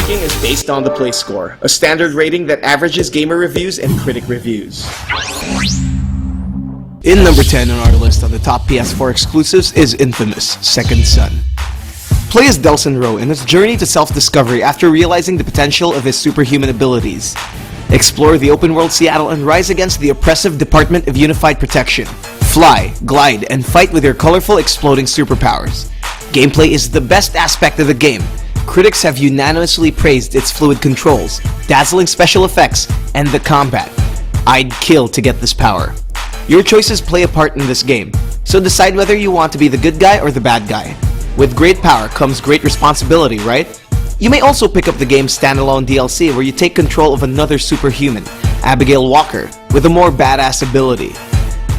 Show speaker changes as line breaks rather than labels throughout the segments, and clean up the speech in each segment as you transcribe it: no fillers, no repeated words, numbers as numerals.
ranking is based on the play score, a standard rating that averages gamer reviews and critic reviews.
In number 10 on our list of the top PS4 exclusives is Infamous Second Son. Play as Delson Rowe in his journey to self-discovery after realizing the potential of his superhuman abilities. Explore the open-world Seattle and rise against the oppressive Department of Unified Protection. Fly, glide, and fight with your colorful exploding superpowers. Gameplay is the best aspect of the game. Critics have unanimously praised its fluid controls, dazzling special effects, and the combat. I'd kill to get this power. Your choices play a part in this game, so decide whether you want to be the good guy or the bad guy. With great power comes great responsibility, right? You may also pick up the game's standalone DLC where you take control of another superhuman, Abigail Walker, with a more badass ability.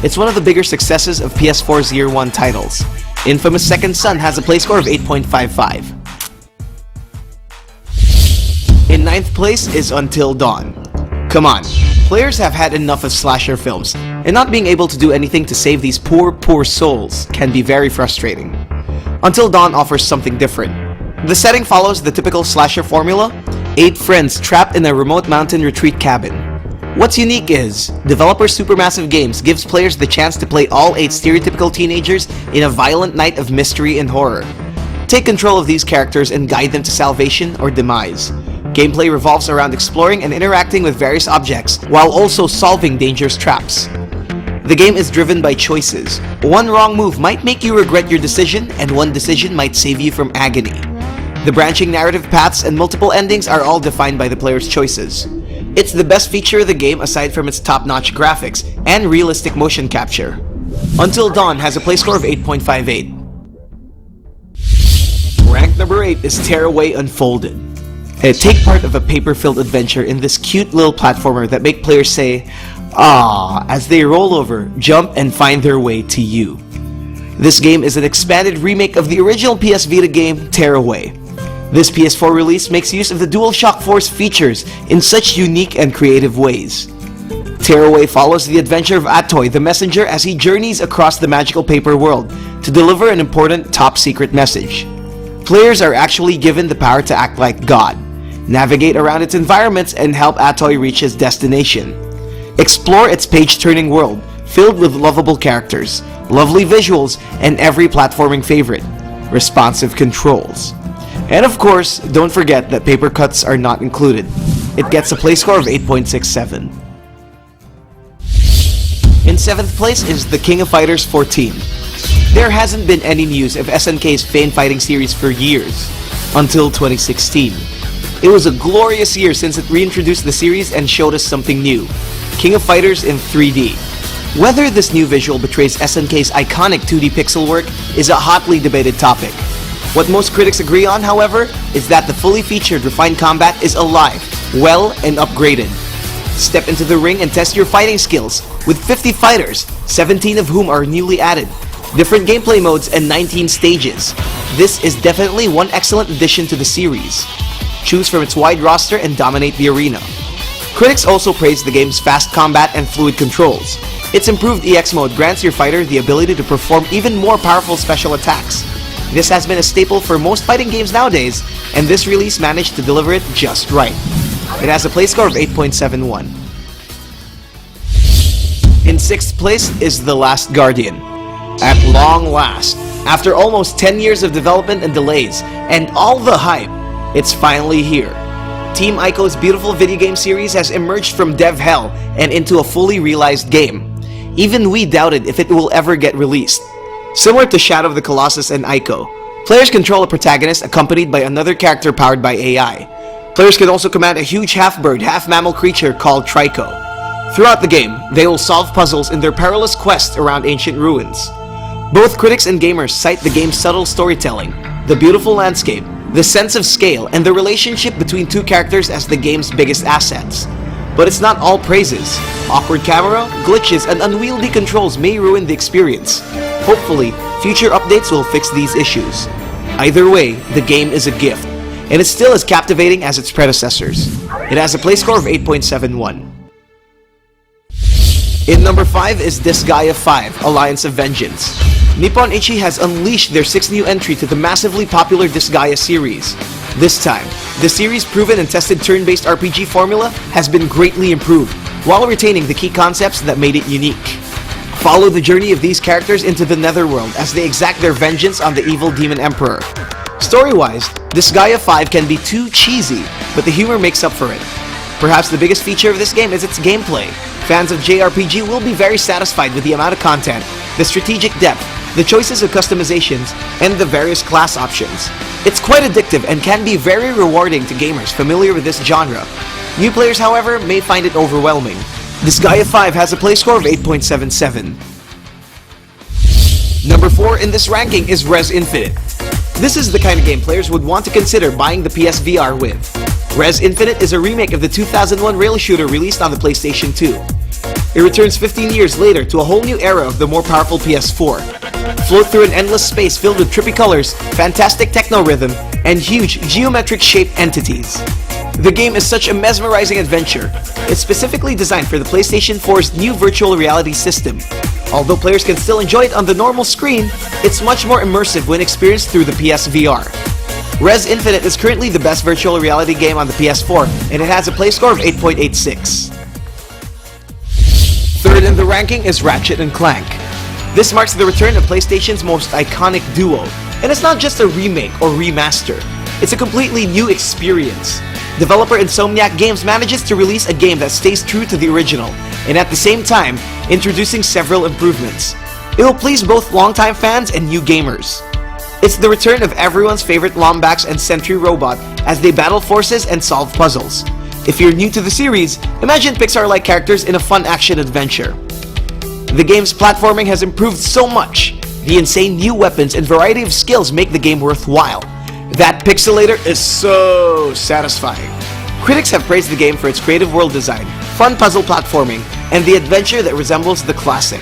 It's one of the bigger successes of PS4's Year 1 titles. Infamous Second Son has a play score of 8.55. In 9th place is Until Dawn. Come on, players have had enough of slasher films, and not being able to do anything to save these poor souls can be very frustrating. Until Dawn offers something different. The setting follows the typical slasher formula: 8 friends trapped in a remote mountain retreat cabin. What's unique is, developer Supermassive Games gives players the chance to play all 8 stereotypical teenagers in a violent night of mystery and horror. Take control of these characters and guide them to salvation or demise. Gameplay revolves around exploring and interacting with various objects, while also solving dangerous traps. The game is driven by choices. One wrong move might make you regret your decision, and one decision might save you from agony. The branching narrative paths and multiple endings are all defined by the player's choices. It's the best feature of the game aside from its top-notch graphics and realistic motion capture. Until Dawn has a play score of 8.58. Ranked number 8 is Tearaway Unfolded. Take part of a paper-filled adventure in this cute little platformer that make players say, "Aww," as they roll over, jump, and find their way to you. This game is an expanded remake of the original PS Vita game, Tearaway. This PS4 release makes use of the DualShock 4's features in such unique and creative ways. Tearaway follows the adventure of Atoy, the messenger, as he journeys across the magical paper world to deliver an important top-secret message. Players are actually given the power to act like God, navigate around its environments, and help Atoy reach his destination. Explore its page-turning world, filled with lovable characters, lovely visuals, and every platforming favorite, responsive controls. And of course, don't forget that paper cuts are not included. It gets a play score of 8.67. In 7th place is The King of Fighters 14. There hasn't been any news of SNK's Fame Fighting series for years, until 2016. It was a glorious year since it reintroduced the series and showed us something new: King of Fighters in 3D. Whether this new visual betrays SNK's iconic 2D pixel work is a hotly debated topic. What most critics agree on, however, is that the fully featured refined combat is alive, well, and upgraded. Step into the ring and test your fighting skills with 50 fighters, 17 of whom are newly added, different gameplay modes, and 19 stages. This is definitely one excellent addition to the series. Choose from its wide roster and dominate the arena. Critics also praise the game's fast combat and fluid controls. Its improved EX mode grants your fighter the ability to perform even more powerful special attacks. This has been a staple for most fighting games nowadays, and this release managed to deliver it just right. It has a play score of 8.71. In 6th place is The Last Guardian. At long last, after almost 10 years of development and delays, and all the hype, it's finally here. Team Ico's beautiful video game series has emerged from dev hell and into a fully realized game. Even we doubted if it will ever get released. Similar to Shadow of the Colossus and Ico, players control a protagonist accompanied by another character powered by AI. Players can also command a huge half-bird, half-mammal creature called Trico. Throughout the game, they will solve puzzles in their perilous quest around ancient ruins. Both critics and gamers cite the game's subtle storytelling, the beautiful landscape, the sense of scale, and the relationship between two characters as the game's biggest assets. But it's not all praises. Awkward camera, glitches, and unwieldy controls may ruin the experience. Hopefully, future updates will fix these issues. Either way, the game is a gift, and it's still as captivating as its predecessors. It has a play score of 8.71. In number 5 is Disgaea 5, Alliance of Vengeance. Nippon Ichi has unleashed their 6th new entry to the massively popular Disgaea series. This time, The series' proven and tested turn-based RPG formula has been greatly improved, while retaining the key concepts that made it unique. Follow the journey of these characters into the Netherworld as they exact their vengeance on the evil Demon Emperor. Story-wise, Disgaea 5 can be too cheesy, but the humor makes up for it. Perhaps the biggest feature of this game is its gameplay. Fans of JRPG will be very satisfied with the amount of content, the strategic depth, the choices of customizations, and the various class options. It's quite addictive and can be very rewarding to gamers familiar with this genre. New players, however, may find it overwhelming. Disgaea 5 has a play score of 8.77. Number 4 in this ranking is Res Infinite. This is the kind of game players would want to consider buying the PSVR with. Res Infinite is a remake of the 2001 rail shooter released on the PlayStation 2. It returns 15 years later to a whole new era of the more powerful PS4. Float through an endless space filled with trippy colors, fantastic techno rhythm, and huge geometric-shaped entities. The game is such a mesmerizing adventure. It's specifically designed for the PlayStation 4's new virtual reality system. Although players can still enjoy it on the normal screen, it's much more immersive when experienced through the PSVR. Res Infinite is currently the best virtual reality game on the PS4, and it has a play score of 8.86. Third in the ranking is Ratchet & Clank. This marks the return of PlayStation's most iconic duo, and it's not just a remake or remaster. It's a completely new experience. Developer Insomniac Games manages to release a game that stays true to the original, and at the same time, introducing several improvements. It will please both longtime fans and new gamers. It's the return of everyone's favorite Lombax and Sentry robot as they battle forces and solve puzzles. If you're new to the series, imagine Pixar-like characters in a fun action adventure. The game's platforming has improved so much. The insane new weapons and variety of skills make the game worthwhile. That pixelator is so satisfying. Critics have praised the game for its creative world design, fun puzzle platforming, and the adventure that resembles the classic.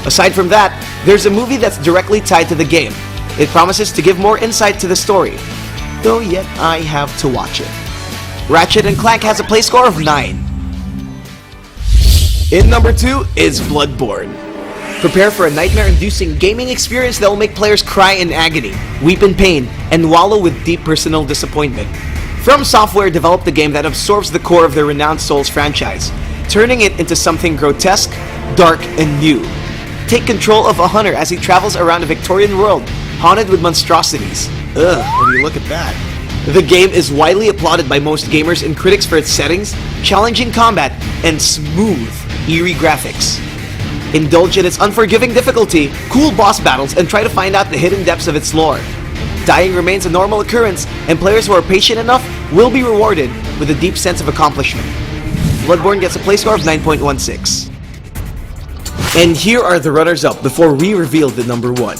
Aside from that, there's a movie that's directly tied to the game. It promises to give more insight to the story, though yet I have to watch it. Ratchet & Clank has a play score of 9. In number 2 is Bloodborne. Prepare for a nightmare-inducing gaming experience that will make players cry in agony, weep in pain, and wallow with deep personal disappointment. From Software developed a game that absorbs the core of their renowned Souls franchise, turning it into something grotesque, dark, and new. Take control of a hunter as he travels around a Victorian world, haunted with monstrosities. Ugh, when you look at that. The game is widely applauded by most gamers and critics for its settings, challenging combat, and smooth, eerie graphics. Indulge in its unforgiving difficulty, cool boss battles, and try to find out the hidden depths of its lore. Dying remains a normal occurrence, and players who are patient enough will be rewarded with a deep sense of accomplishment. Bloodborne gets a play score of 9.16. And here are the runners-up before we reveal the number 1.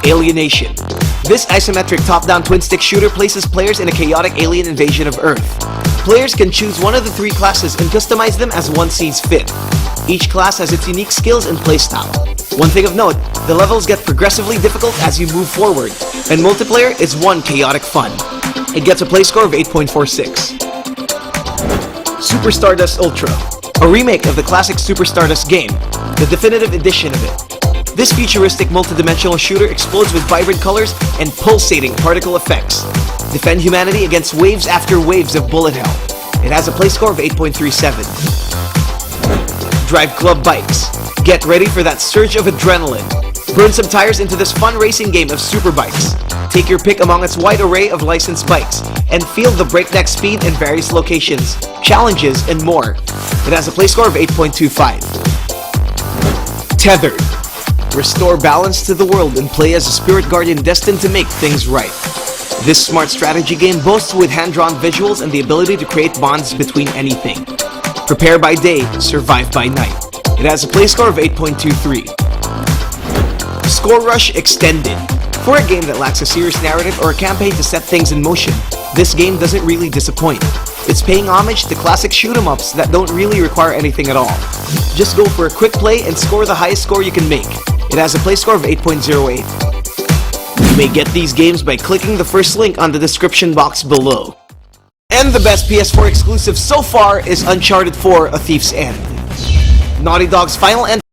Alienation. This isometric top-down twin-stick shooter places players in a chaotic alien invasion of Earth. Players can choose one of the 3 classes and customize them as one sees fit. Each class has its unique skills and playstyle. One thing of note, the levels get progressively difficult as you move forward, and multiplayer is one chaotic fun. It gets a play score of 8.46. Super Stardust Ultra, a remake of the classic Super Stardust game, the definitive edition of it. This futuristic multidimensional shooter explodes with vibrant colors and pulsating particle effects. Defend humanity against waves after waves of bullet hell. It has a play score of 8.37. Drive club bikes. Get ready for that surge of adrenaline. Burn some tires into this fun racing game of super bikes. Take your pick among its wide array of licensed bikes and feel the breakneck speed in various locations, challenges, and more. It has a play score of 8.25. Tethered. Restore balance to the world and play as a spirit guardian destined to make things right. This smart strategy game boasts with hand-drawn visuals and the ability to create bonds between anything. Prepare by day, survive by night. It has a play score of 8.23. Score Rush Extended. For a game that lacks a serious narrative or a campaign to set things in motion, this game doesn't really disappoint. It's paying homage to classic shoot-em-ups that don't really require anything at all. Just go for a quick play and score the highest score you can make. It has a play score of 8.08. You may get these games by clicking the first link on the description box below. And the best PS4 exclusive so far is Uncharted 4: A Thief's End. Naughty Dog's final entry